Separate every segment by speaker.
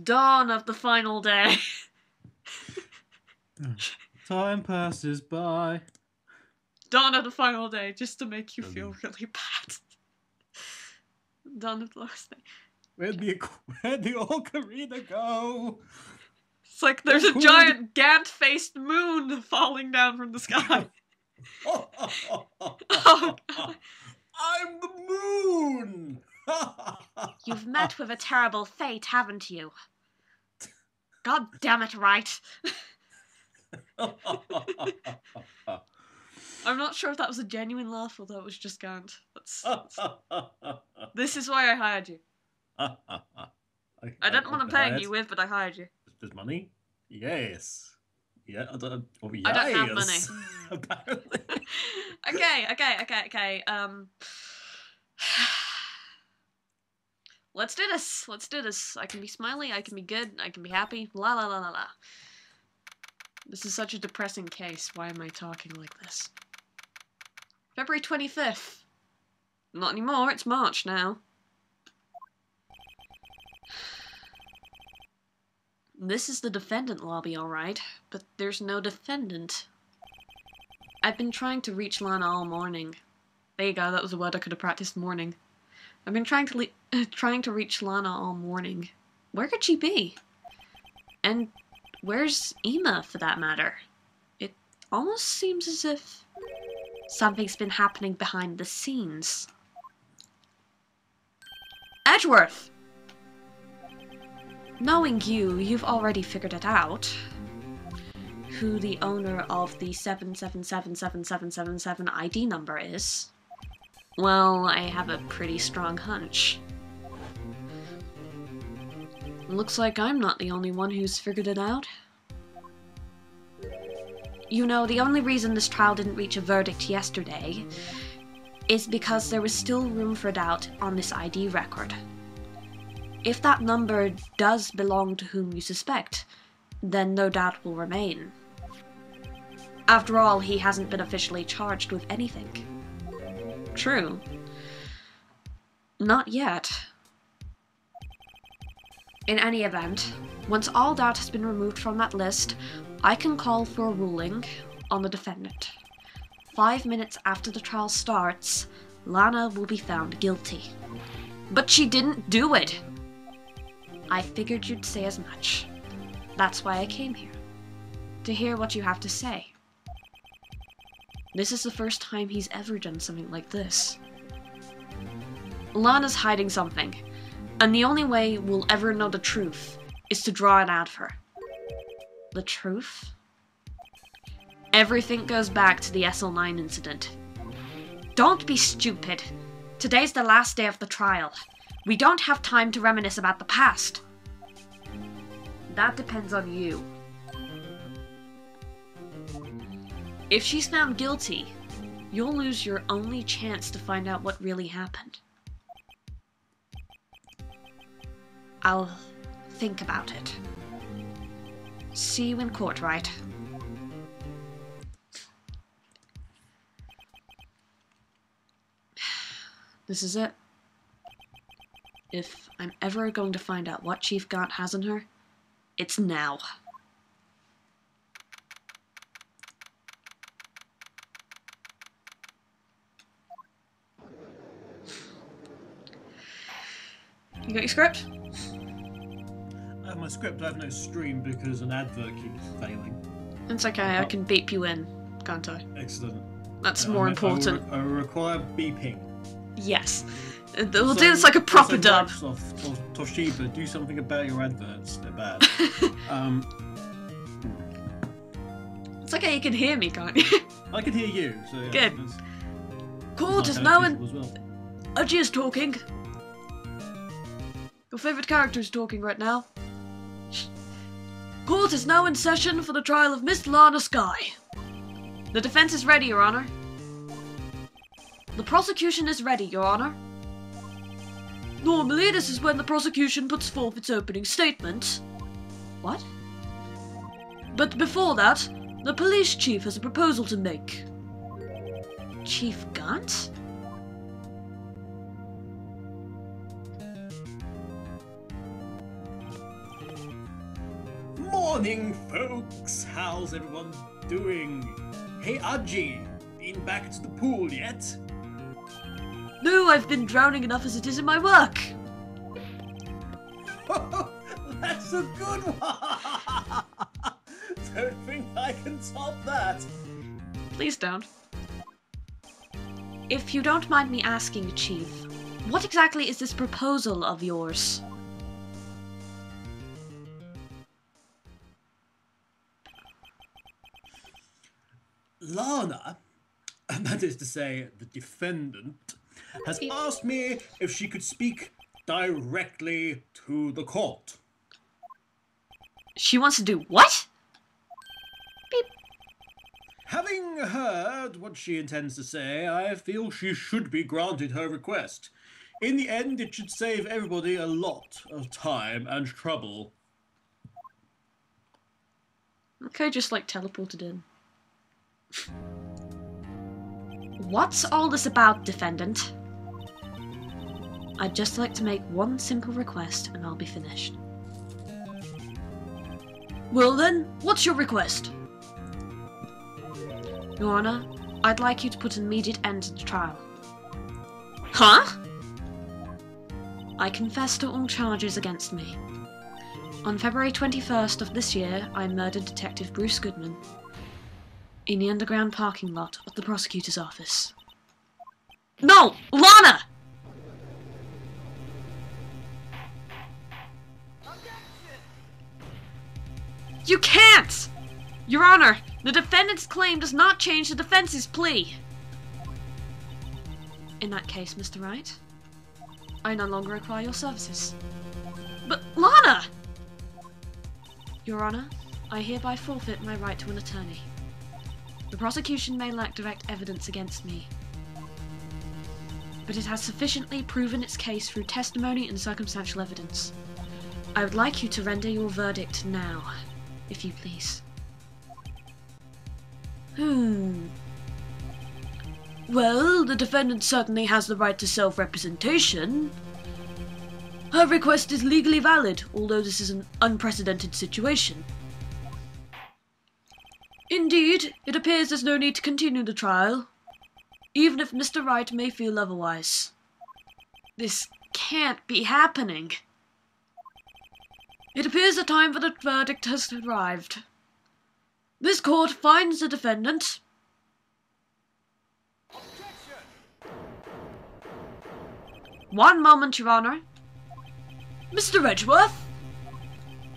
Speaker 1: dawn of the final day.
Speaker 2: Time passes by.
Speaker 1: Dawn of the final day, just to make you feel really bad. Dawn of the last day.
Speaker 2: Where'd the ocarina go?
Speaker 1: It's like there's a giant Gant-faced moon falling down from the sky.
Speaker 2: Oh,
Speaker 1: God.
Speaker 2: I'm the moon!
Speaker 1: You've met with a terrible fate, haven't you? God damn it, Wright. I'm not sure if that was a genuine laugh or that was just Gant. This is why I hired you. I didn't want to pay you with, but I hired you.
Speaker 2: There's money? Yes. Yeah, I don't
Speaker 1: have money.
Speaker 2: Apparently.
Speaker 1: Okay. Let's do this. I can be smiley, I can be good, I can be happy. La la la la la. This is such a depressing case. Why am I talking like this? February 25th. Not anymore, it's March now. This is the defendant lobby, alright, but there's no defendant. I've been trying to reach Lana all morning. There you go, that was a word I could have practiced morning. I've been trying to reach Lana all morning. Where could she be? And where's Ema, for that matter? It almost seems as if something's been happening behind the scenes. Edgeworth! Knowing you've already figured it out. Who the owner of the 7777777 ID number is. Well, I have a pretty strong hunch. Looks like I'm not the only one who's figured it out. You know, the only reason this trial didn't reach a verdict yesterday is because there was still room for doubt on this ID record. If that number does belong to whom you suspect, then no doubt will remain. After all, he hasn't been officially charged with anything. True. Not yet. In any event, once all doubt has been removed from that list, I can call for a ruling on the defendant. 5 minutes after the trial starts, Lana will be found guilty. But she didn't do it! I figured you'd say as much. That's why I came here. To hear what you have to say. This is the first time he's ever done something like this. Lana's hiding something, and the only way we'll ever know the truth is to draw it out of her. The truth? Everything goes back to the SL9 incident. Don't be stupid. Today's the last day of the trial. We don't have time to reminisce about the past. That depends on you. If she's found guilty, you'll lose your only chance to find out what really happened. I'll think about it. See you in court, Wright? This is it. If I'm ever going to find out what Chief Gant has in her, it's now. You got your script?
Speaker 2: I have my script, I have no stream because an advert keeps failing.
Speaker 1: It's okay, I can beep you in, can't I?
Speaker 2: Excellent.
Speaker 1: That's more important.
Speaker 2: I require beeping.
Speaker 1: Yes. We'll do this like a proper dub.
Speaker 2: Microsoft, Toshiba, do something about your adverts. They're bad.
Speaker 1: It's okay, you can hear me, can't you?
Speaker 2: I can hear you, so yeah.
Speaker 1: Good. Court is now in...
Speaker 2: Well.
Speaker 1: Udgy is talking. Your favourite character is talking right now. Court is now in session for the trial of Miss Lana Skye. The defence is ready, Your Honour. The prosecution is ready, Your Honour. Normally, this is when the prosecution puts forth its opening statement. What? But before that, the police chief has a proposal to make. Chief Gant?
Speaker 2: morning, folks. How's everyone doing? Hey, Aji, been back to the pool yet?
Speaker 1: No, I've been drowning enough as it is in my work.
Speaker 2: Oh, that's a good one. Don't think I can top that.
Speaker 1: Please don't. If you don't mind me asking, Chief, what exactly is this proposal of yours?
Speaker 2: Lana, that is to say, the defendant, has asked me if she could speak directly to the court.
Speaker 1: She wants to do what? Beep.
Speaker 2: Having heard what she intends to say, I feel she should be granted her request. In the end, it should save everybody a lot of time and trouble.
Speaker 1: Okay, just like teleported in. What's all this about, defendant? I'd just like to make one simple request and I'll be finished. Well then, what's your request? Your Honor, I'd like you to put an immediate end to the trial. Huh? I confess to all charges against me. On February 21st of this year, I murdered Detective Bruce Goodman in the underground parking lot of the prosecutor's office. No! Lana! You can't! Your Honor, the defendant's claim does not change the defense's plea. In that case, Mr. Wright, I no longer require your services. But, Lana! Your Honor, I hereby forfeit my right to an attorney. The prosecution may lack direct evidence against me, but it has sufficiently proven its case through testimony and circumstantial evidence. I would like you to render your verdict now, if you please. Well, the defendant certainly has the right to self-representation. Her request is legally valid, although this is an unprecedented situation. Indeed, it appears there's no need to continue the trial, even if Mr. Wright may feel otherwise. This can't be happening. It appears the time for the verdict has arrived. This court finds the defendant. One moment, Your Honor. Mr. Edgeworth?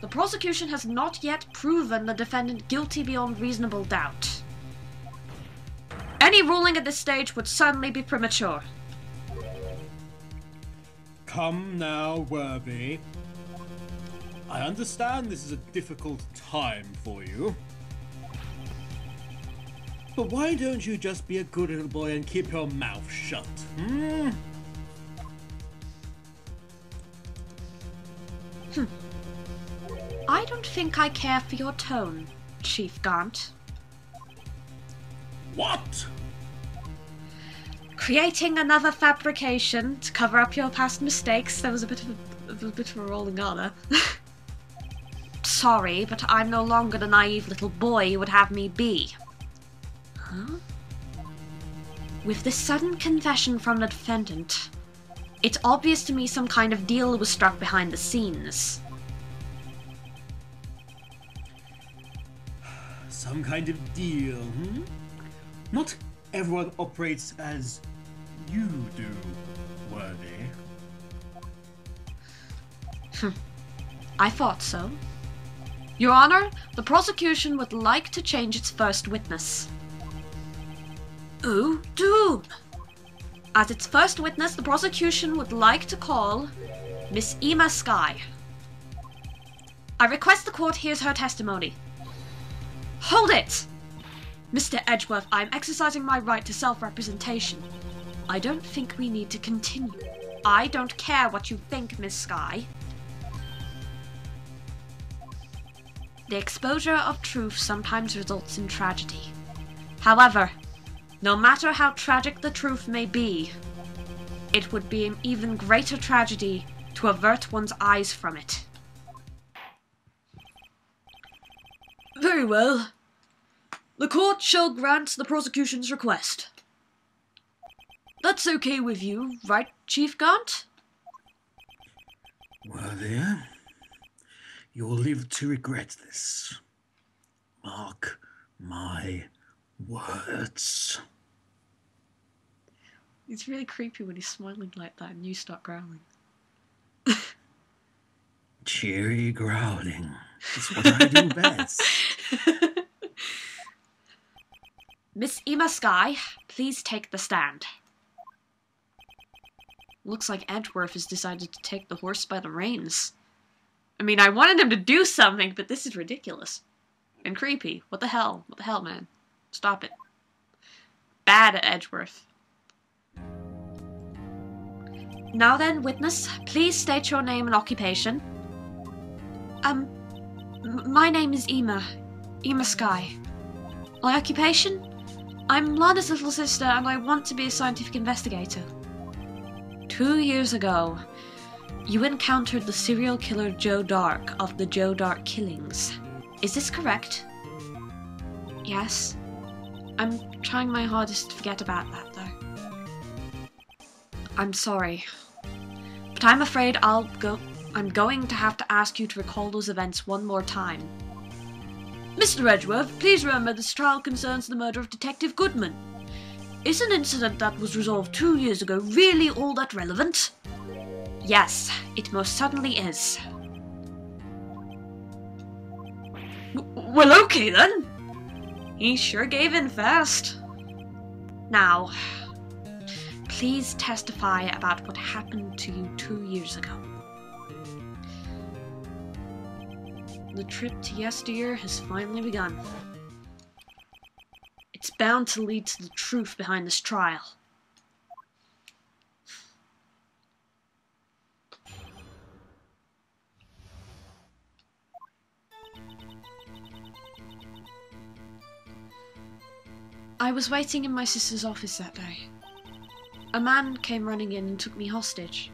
Speaker 1: The prosecution has not yet proven the defendant guilty beyond reasonable doubt. Any ruling at this stage would certainly be premature.
Speaker 2: Come now, Worthy. I understand this is a difficult time for you. But why don't you just be a good little boy and keep your mouth shut,
Speaker 1: I don't think I care for your tone, Chief Gant.
Speaker 2: What?
Speaker 1: Creating another fabrication to cover up your past mistakes. There was a bit of a rolling on there. Sorry, but I'm no longer the naive little boy you would have me be. Huh? With this sudden confession from the defendant, it's obvious to me some kind of deal was struck behind the scenes.
Speaker 2: Some kind of deal, Not everyone operates as you do, Worthy.
Speaker 1: I thought so. Your Honor, the prosecution would like to change its first witness. Oh, Doom! As its first witness, the prosecution would like to call Miss Ema Sky. I request the court hears her testimony. Hold it! Mr. Edgeworth, I'm exercising my right to self-representation. I don't think we need to continue. I don't care what you think, Miss Sky. The exposure of truth sometimes results in tragedy. However, no matter how tragic the truth may be, it would be an even greater tragedy to avert one's eyes from it. Very well. The court shall grant the prosecution's request. That's okay with you, right, Chief Gant?
Speaker 2: Well, dear, you'll live to regret this. Mark my words.
Speaker 1: It's really creepy when he's smiling like that and you start growling.
Speaker 2: Cheery growling is what I do best.
Speaker 1: Miss Emma Skye, please take the stand. Looks like Edgeworth has decided to take the horse by the reins. I mean, I wanted him to do something, but this is ridiculous. And creepy. What the hell? What the hell, man? Stop it. Bad at Edgeworth. Now then, witness, please state your name and occupation. My name is Emma Skye. My occupation? I'm Lana's little sister and I want to be a scientific investigator. 2 years ago, you encountered the serial killer Joe Dark of the Joe Dark killings. Is this correct? Yes. I'm trying my hardest to forget about that, though. I'm sorry. But I'm afraid I'm going to have to ask you to recall those events one more time. Mr. Edgeworth, please remember this trial concerns the murder of Detective Goodman. Is an incident that was resolved 2 years ago really all that relevant? Yes, it most certainly is. Well, okay then. He sure gave in fast. Now, please testify about what happened to you 2 years ago. The trip to yesteryear has finally begun. It's bound to lead to the truth behind this trial. I was waiting in my sister's office that day. A man came running in and took me hostage.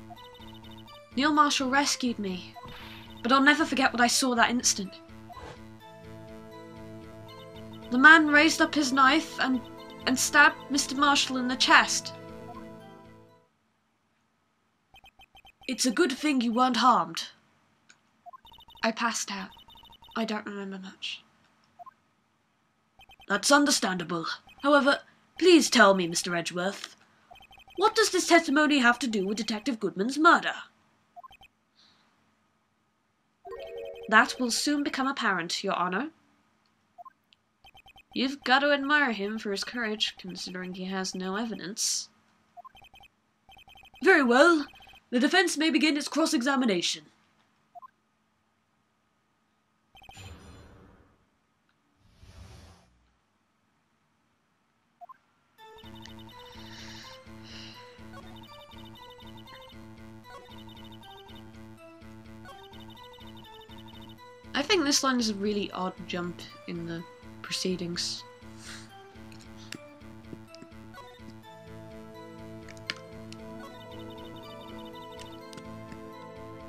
Speaker 1: Neil Marshall rescued me, but I'll never forget what I saw that instant. The man raised up his knife and stabbed Mr. Marshall in the chest. It's a good thing you weren't harmed. I passed out. I don't remember much. That's understandable. However, please tell me, Mr. Edgeworth, what does this testimony have to do with Detective Goodman's murder? That will soon become apparent, Your Honor. You've got to admire him for his courage, considering he has no evidence. Very well. The defense may begin its cross-examination. I think this line is a really odd jump in the proceedings.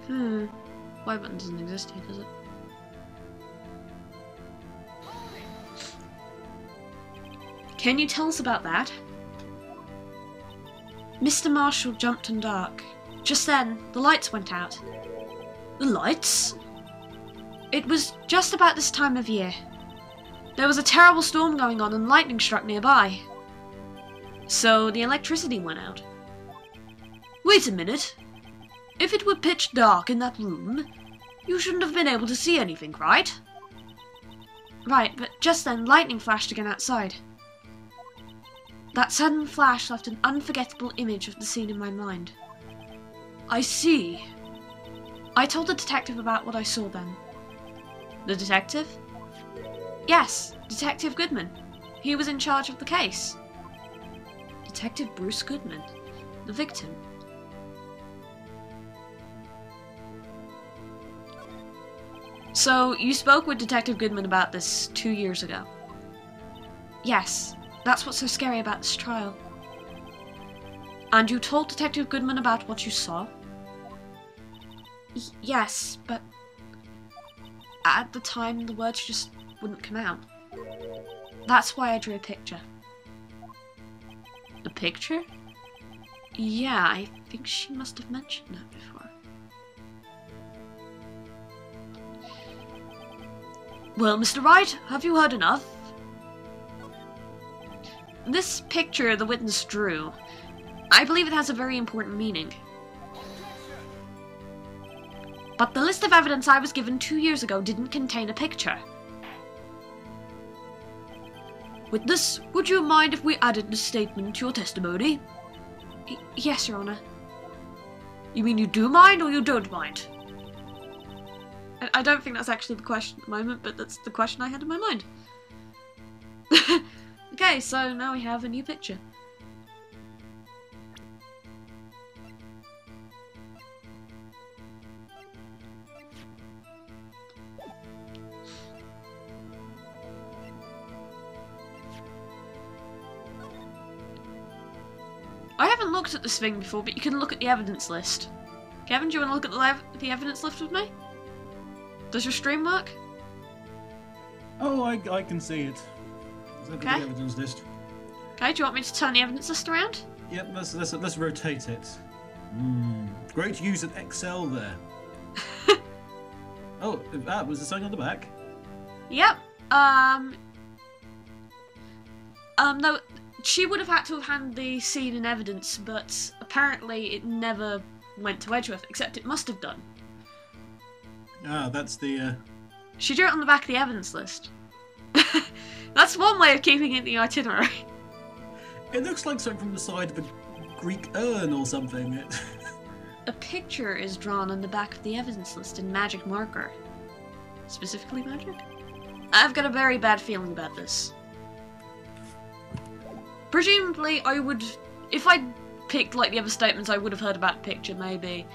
Speaker 1: Y button doesn't exist here, does it? Can you tell us about that? Mr. Marshall jumped in dark. Just then, the lights went out. The lights? It was just about this time of year. There was a terrible storm going on and lightning struck nearby. So the electricity went out. Wait a minute. If it were pitch dark in that room, you shouldn't have been able to see anything, right? Right, but just then lightning flashed again outside. That sudden flash left an unforgettable image of the scene in my mind. I see. I told the detective about what I saw then. The detective? Yes, Detective Goodman. He was in charge of the case. Detective Bruce Goodman, the victim. So, you spoke with Detective Goodman about this 2 years ago? Yes, that's what's so scary about this trial. And you told Detective Goodman about what you saw? Yes, but at the time the words just wouldn't come out. That's why I drew a picture. A picture? Yeah, I think she must have mentioned that before. Well, Mr. Wright, have you heard enough? This picture the witness drew, I believe it has a very important meaning. But the list of evidence I was given 2 years ago didn't contain a picture. Witness, would you mind if we added a statement to your testimony? Yes, Your Honor. You mean you do mind or you don't mind? I don't think that's actually the question at the moment, but that's the question I had in my mind. Okay, so now we have a new picture. I haven't looked at this thing before, but you can look at the evidence list. Kevin, do you want to look at the evidence list with me? Does your stream work?
Speaker 2: Oh, I can see it. Look at the evidence list.
Speaker 1: Okay, do you want me to turn the evidence list around?
Speaker 2: Yep, let's rotate it. Great to use an Excel there. Oh, that was the sign on the back.
Speaker 1: Yep. No, she would have had to have handed the scene in evidence, but apparently it never went to Edgeworth, except it must have done.
Speaker 2: Ah, that's the,
Speaker 1: She drew it on the back of the evidence list. That's one way of keeping it in the itinerary.
Speaker 2: It looks like something from the side of a Greek urn or something.
Speaker 1: A picture is drawn on the back of the evidence list in magic marker. Specifically magic? I've got a very bad feeling about this. Presumably, I would... If I picked, like, the other statements, I would have heard about the picture, maybe.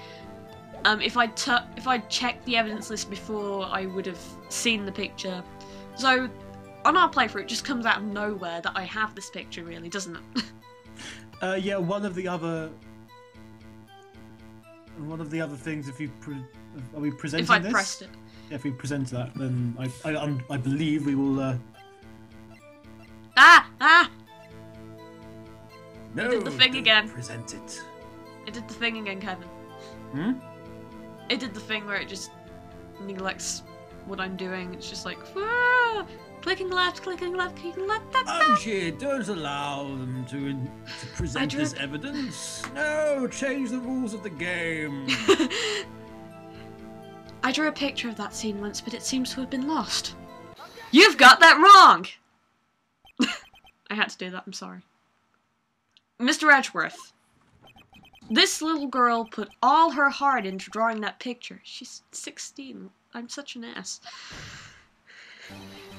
Speaker 1: If I'd checked the evidence list before, I would have seen the picture. So, on our playthrough, it just comes out of nowhere that I have this picture, really, doesn't it?
Speaker 2: Yeah, one of the other things, if you are we presenting
Speaker 1: if I
Speaker 2: this?
Speaker 1: pressed it.
Speaker 2: Yeah, if we present that, then I believe we will.
Speaker 1: Ah!
Speaker 2: No,
Speaker 1: It did the thing again.
Speaker 2: Present it.
Speaker 1: It did the thing again, Kevin. It did the thing where it just neglects what I'm doing. It's just like, clicking left, clicking left, clicking left.
Speaker 2: Archie, don't allow them to present this evidence. No, change the rules of the game.
Speaker 1: I drew a picture of that scene once, but it seems to have been lost. You've got that wrong! I had to do that, I'm sorry. Mr. Edgeworth, this little girl put all her heart into drawing that picture. She's 16. I'm such an ass.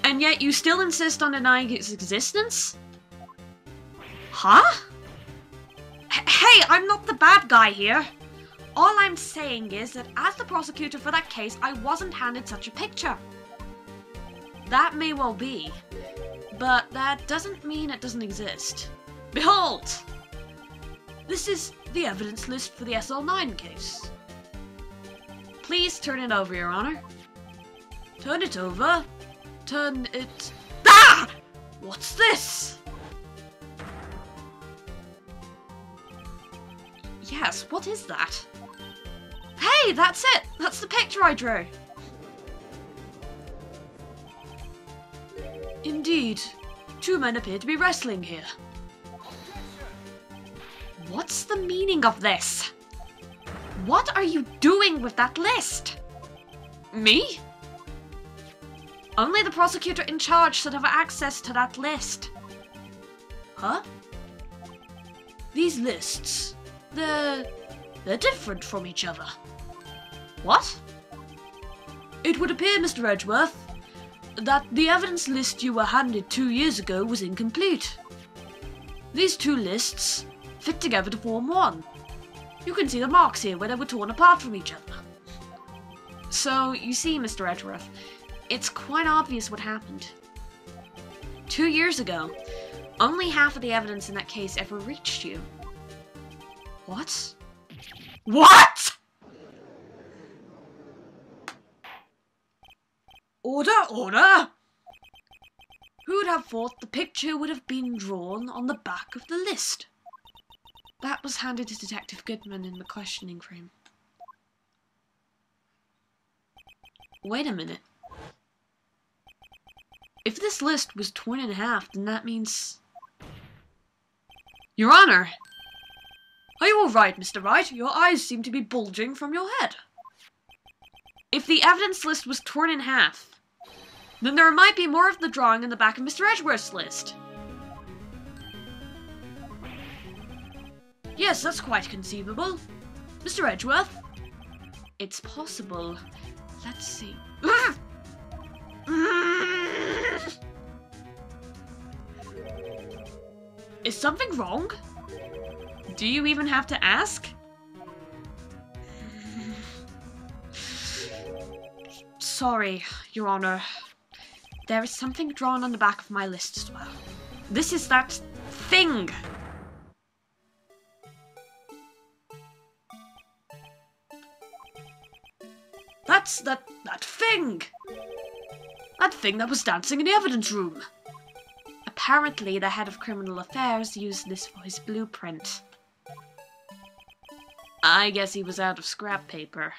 Speaker 1: And yet you still insist on denying its existence? Huh? Hey, I'm not the bad guy here. All I'm saying is that as the prosecutor for that case, I wasn't handed such a picture. That may well be, but that doesn't mean it doesn't exist. Behold! This is the evidence list for the SL9 case. Please turn it over, Your Honor. Turn it over. Turn it... Ah! What's this? Yes, what is that? Hey, that's it! That's the picture I drew. Indeed. Two men appear to be wrestling here. What's the meaning of this? What are you doing with that list? Me? Only the prosecutor in charge should have access to that list. Huh? These lists, they're different from each other. What? It would appear, Mr. Edgeworth, that the evidence list you were handed 2 years ago was incomplete. These two lists fit together to form one. You can see the marks here where they were torn apart from each other. So, you see, Mr. Edgeworth, it's quite obvious what happened. 2 years ago, only half of the evidence in that case ever reached you. What? What?! Order, order! Who would have thought the picture would have been drawn on the back of the list? That was handed to Detective Goodman in the questioning room. Wait a minute. If this list was torn in half, then that means... Your Honor! Are you alright, Mr. Wright? Your eyes seem to be bulging from your head. If the evidence list was torn in half, then there might be more of the drawing in the back of Mr. Edgeworth's list. Yes, that's quite conceivable. Mr. Edgeworth? It's possible. Let's see. Is something wrong? Do you even have to ask? Sorry, Your Honor. There is something drawn on the back of my list as well. This is that thing. That's that thing. That thing that was dancing in the evidence room. Apparently, the head of criminal affairs used this for his blueprint. I guess he was out of scrap paper.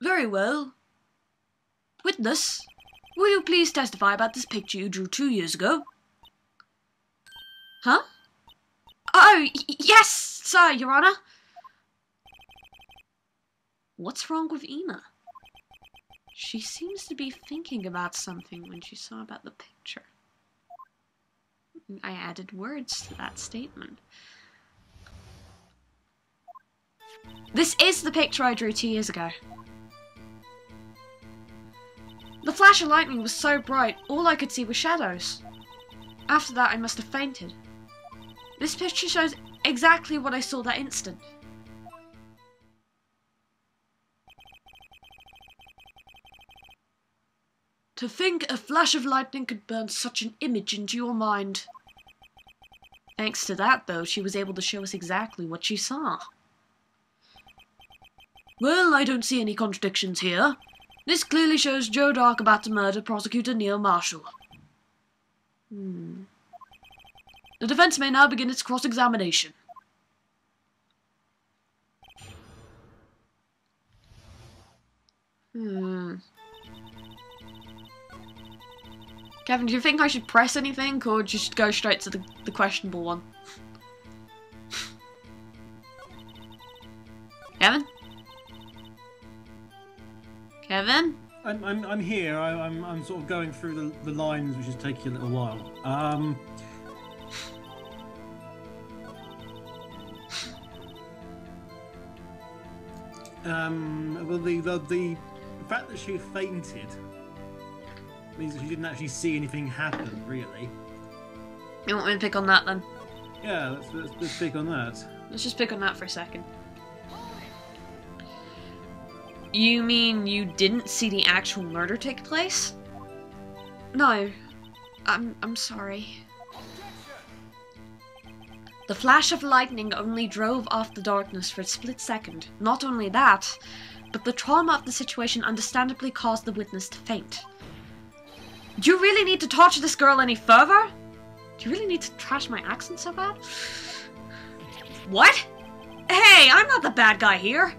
Speaker 1: Very well. Witness, will you please testify about this picture you drew 2 years ago? Huh? Oh, yes, sir, Your Honor. What's wrong with Ema? She seems to be thinking about something when she saw about the picture. I added words to that statement. This is the picture I drew 2 years ago. The flash of lightning was so bright, all I could see were shadows. After that, I must have fainted. This picture shows exactly what I saw that instant. To think a flash of lightning could burn such an image into your mind. Thanks to that, though, she was able to show us exactly what she saw. Well, I don't see any contradictions here. This clearly shows Joe Dark about to murder Prosecutor Neil Marshall. The defense may now begin its cross-examination. Kevin, do you think I should press anything, or just go straight to the questionable one? Kevin? Kevin?
Speaker 2: I'm here. I'm sort of going through the lines, which is taking a little while. Well, the fact that she fainted means that she didn't actually see anything happen, really.
Speaker 1: You want me to pick on that then?
Speaker 2: Yeah, let's pick on that.
Speaker 1: Let's just pick on that for a second. You mean you didn't see the actual murder take place? No. I'm sorry. The flash of lightning only drove off the darkness for a split second. Not only that, but the trauma of the situation understandably caused the witness to faint. Do you really need to torture this girl any further? Do you really need to trash my accent so bad? What? Hey, I'm not the bad guy here.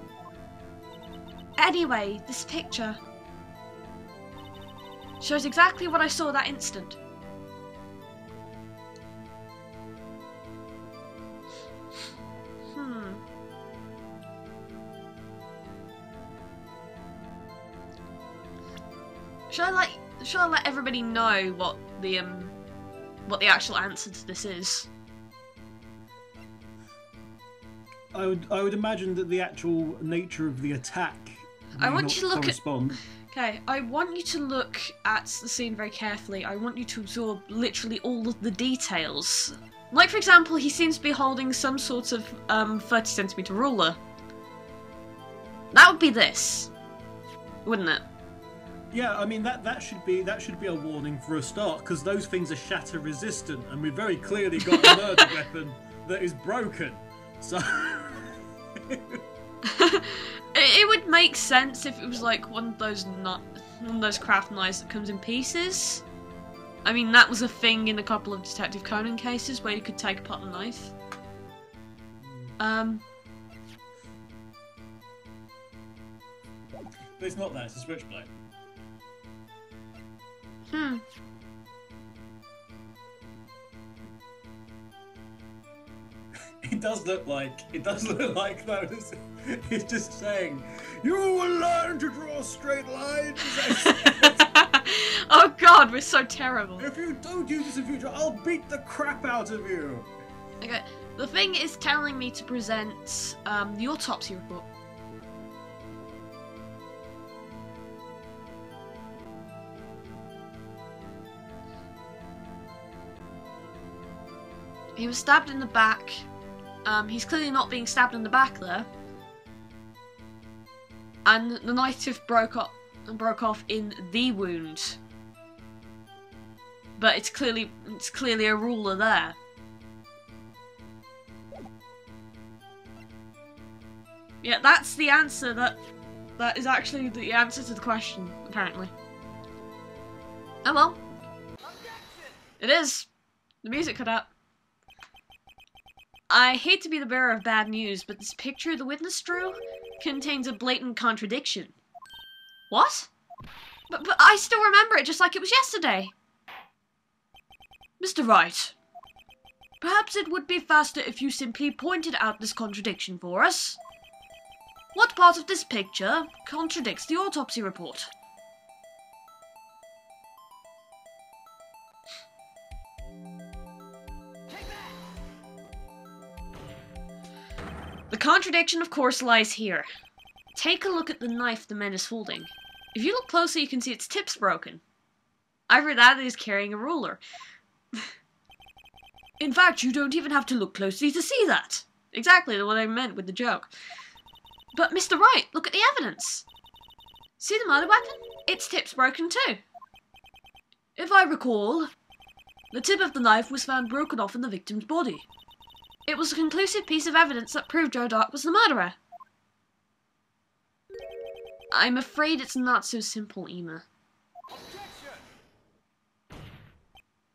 Speaker 1: Anyway, this picture shows exactly what I saw that instant. Shall I let everybody know what the actual answer to this is?
Speaker 2: I would imagine that the actual nature of the attack.
Speaker 1: I want you to look
Speaker 2: correspond.
Speaker 1: Okay, I want you to look at the scene very carefully. I want you to absorb literally all of the details. Like, for example, he seems to be holding some sort of 30cm ruler. That would be this, wouldn't it?
Speaker 2: Yeah, I mean that should be a warning for a start, because those things are shatter resistant, and we've very clearly got a murder weapon that is broken. So
Speaker 1: It would make sense if it was like one of those craft knives that comes in pieces. I mean, that was a thing in a couple of Detective Conan cases where you could take apart a knife.
Speaker 2: But it's not that, it's a switchblade. It does look like those. It's just saying, you will learn to draw straight lines.
Speaker 1: Oh god, we're so terrible.
Speaker 2: If you don't use this in future, I'll beat the crap out of you.
Speaker 1: Okay, the thing is telling me to present the autopsy report. He was stabbed in the back. He's clearly not being stabbed in the back there. And the knife tip broke off in the wound. But it's clearly a ruler there. Yeah, that's the answer. That is actually the answer to the question, apparently. Oh well. It is. The music cut out. I hate to be the bearer of bad news, but this picture the witness drew contains a blatant contradiction. What? But I still remember it just like it was yesterday. Mr. Wright, perhaps it would be faster if you simply pointed out this contradiction for us. What part of this picture contradicts the autopsy report? The contradiction, of course, lies here. Take a look at the knife the man is holding. If you look closely, you can see its tip's broken. Either that or he's carrying a ruler. In fact, you don't even have to look closely to see that. Exactly what I meant with the joke. But Mr. Wright, look at the evidence. See the murder weapon? Its tip's broken too. If I recall, the tip of the knife was found broken off in the victim's body. It was a conclusive piece of evidence that proved Joe Dark was the murderer. I'm afraid it's not so simple, Emma.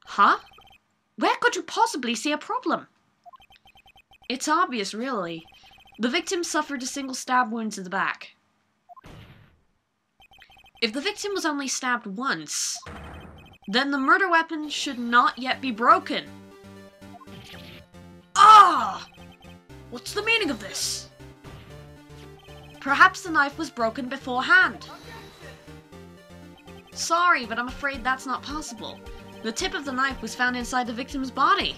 Speaker 1: Huh? Where could you possibly see a problem? It's obvious, really. The victim suffered a single stab wound to the back. If the victim was only stabbed once, then the murder weapon should not yet be broken. Ah! What's the meaning of this? Perhaps the knife was broken beforehand. Sorry, but I'm afraid that's not possible. The tip of the knife was found inside the victim's body.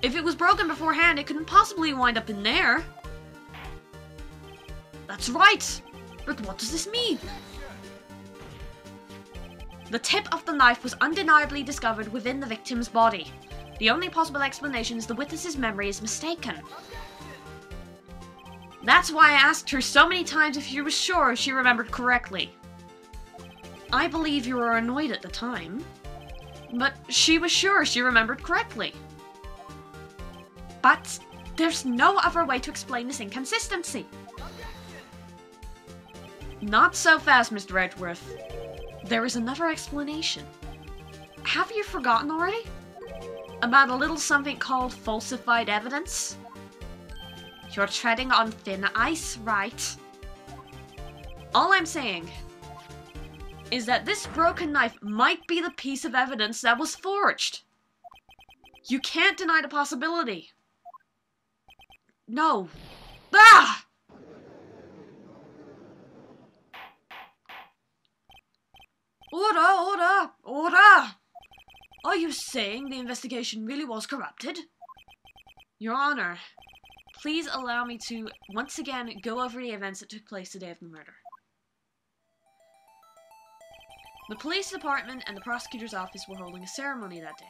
Speaker 1: If it was broken beforehand, it couldn't possibly wind up in there. That's right. But what does this mean? The tip of the knife was undeniably discovered within the victim's body. The only possible explanation is the witness's memory is mistaken. That's why I asked her so many times if she was sure she remembered correctly. I believe you were annoyed at the time, but she was sure she remembered correctly. But there's no other way to explain this inconsistency. Not so fast, Mr. Edgeworth. There is another explanation. Have you forgotten already? About a little something called falsified evidence? You're treading on thin ice, right? All I'm saying is that this broken knife might be the piece of evidence that was forged. You can't deny the possibility. No. Ah! Order! Are you saying the investigation really was corrupted? Your Honor, please allow me to once again go over the events that took place the day of the murder. The police department and the prosecutor's office were holding a ceremony that day.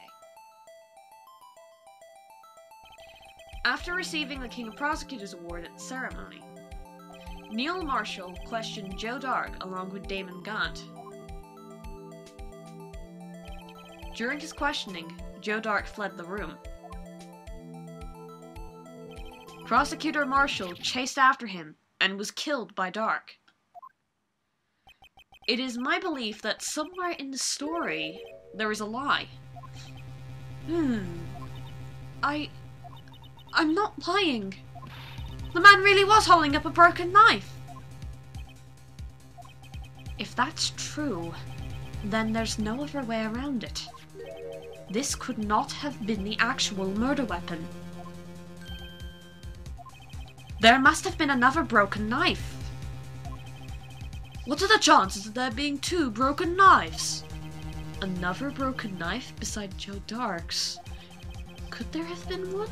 Speaker 1: After receiving the King of Prosecutors Award at the ceremony, Neil Marshall questioned Joe Dark along with Damon Gant. During his questioning, Joe Dark fled the room. Prosecutor Marshall chased after him and was killed by Dark. It is my belief that somewhere in the story there is a lie. I'm not lying. The man really was holding up a broken knife. If that's true, then there's no other way around it. This could not have been the actual murder weapon. There must have been another broken knife. What are the chances of there being 2 broken knives? Another broken knife beside Joe Dark's? Could there have been one?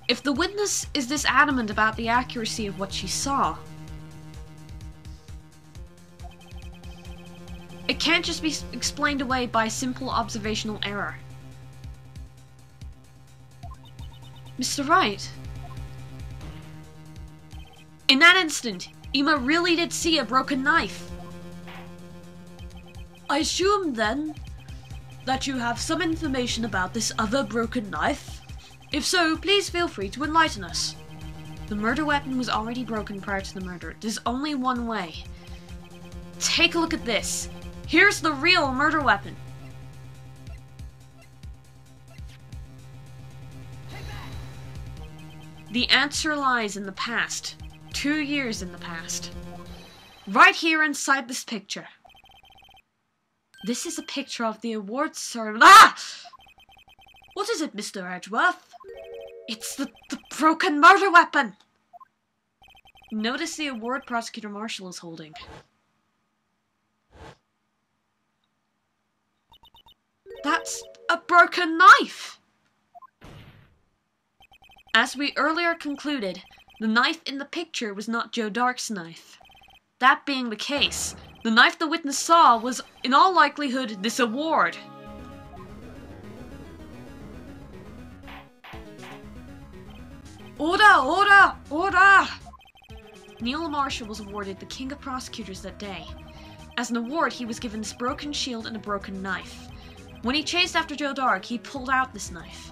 Speaker 1: If the witness is this adamant about the accuracy of what she saw, it can't just be explained away by simple observational error. Mr. Wright? In that instant, Emma really did see a broken knife. I assume, then, that you have some information about this other broken knife? If so, please feel free to enlighten us. The murder weapon was already broken prior to the murder. There's only one way. Take a look at this. Here's the real murder weapon. The answer lies in the past. 2 years in the past. Right here inside this picture. This is a picture of the awards ceremony. Ah! What is it, Mr. Edgeworth? It's the broken murder weapon! Notice the award Prosecutor Marshall is holding. That's a broken knife! As we earlier concluded, the knife in the picture was not Joe Dark's knife. That being the case, the knife the witness saw was, in all likelihood, this award. Order! Order! Order! Neil Marshall was awarded the King of Prosecutors that day. As an award, he was given this broken shield and a broken knife. When he chased after Joe Dark, he pulled out this knife.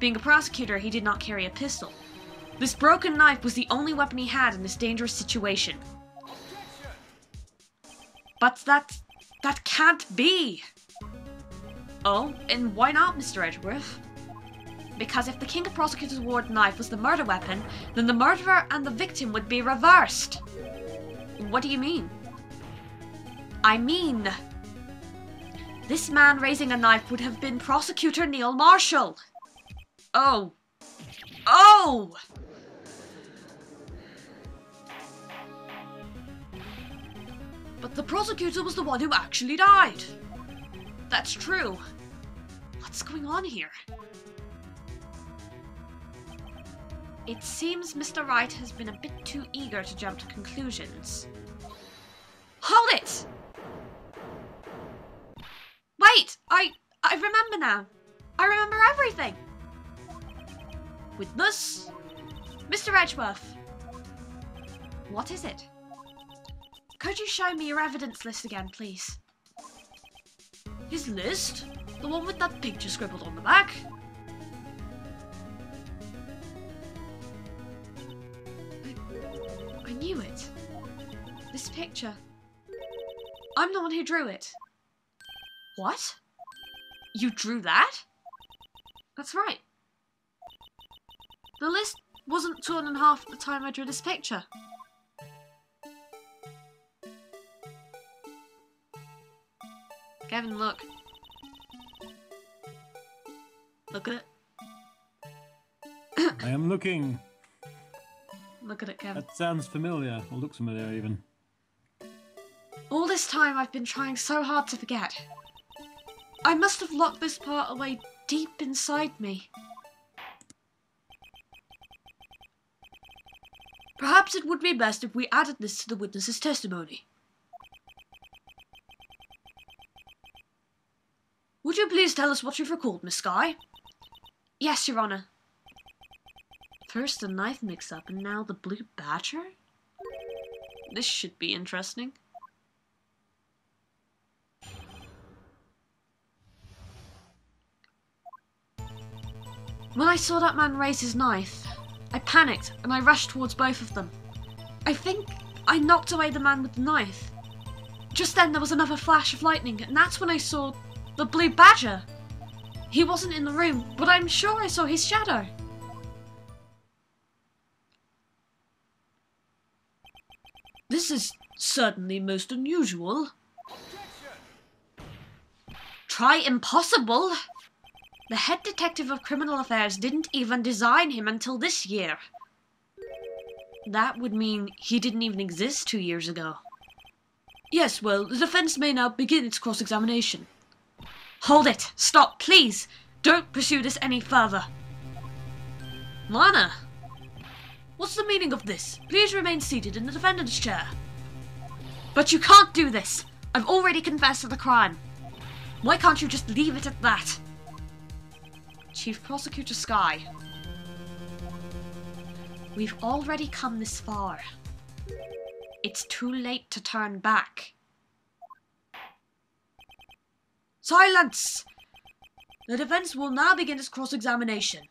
Speaker 1: Being a prosecutor, he did not carry a pistol. This broken knife was the only weapon he had in this dangerous situation. But that can't be! Oh, and why not, Mr. Edgeworth? Because if the King of Prosecutors Award knife was the murder weapon, then the murderer and the victim would be reversed. What do you mean? I mean, this man raising a knife would have been Prosecutor Neil Marshall. Oh. Oh! But the prosecutor was the one who actually died. That's true. What's going on here? It seems Mr. Wright has been a bit too eager to jump to conclusions. Hold it! Wait! I remember now. I remember everything. Witness? Mr. Edgeworth. What is it? Could you show me your evidence list again, please? His list? The one with that picture scribbled on the back? I knew it. This picture. I'm the one who drew it. What? You drew that? That's right. The list wasn't torn in half at the time I drew this picture. Kevin, look. Look at it.
Speaker 2: I am looking.
Speaker 1: Look at it, Kevin.
Speaker 2: That sounds familiar, or looks familiar even.
Speaker 1: All this time I've been trying so hard to forget. I must have locked this part away deep inside me. Perhaps it would be best if we added this to the witness's testimony. Would you please tell us what you've recalled, Miss Skye? Yes, Your Honour. First a knife mix-up, and now the blue badger? This should be interesting. When I saw that man raise his knife, I panicked and I rushed towards both of them. I think I knocked away the man with the knife. Just then there was another flash of lightning, and that's when I saw the blue badger. He wasn't in the room, but I'm sure I saw his shadow. This is certainly most unusual. Try impossible. The head detective of criminal affairs didn't even design him until this year. That would mean he didn't even exist 2 years ago. Yes, well, the defense may now begin its cross-examination. Hold it! Stop, please! Don't pursue this any further. Lana! What's the meaning of this? Please remain seated in the defendant's chair. But you can't do this! I've already confessed to the crime. Why can't you just leave it at that? Chief Prosecutor Skye. We've already come this far. It's too late to turn back. Silence! The defense will now begin its cross-examination.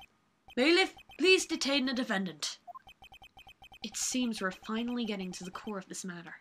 Speaker 1: Bailiff, please detain the defendant. It seems we're finally getting to the core of this matter.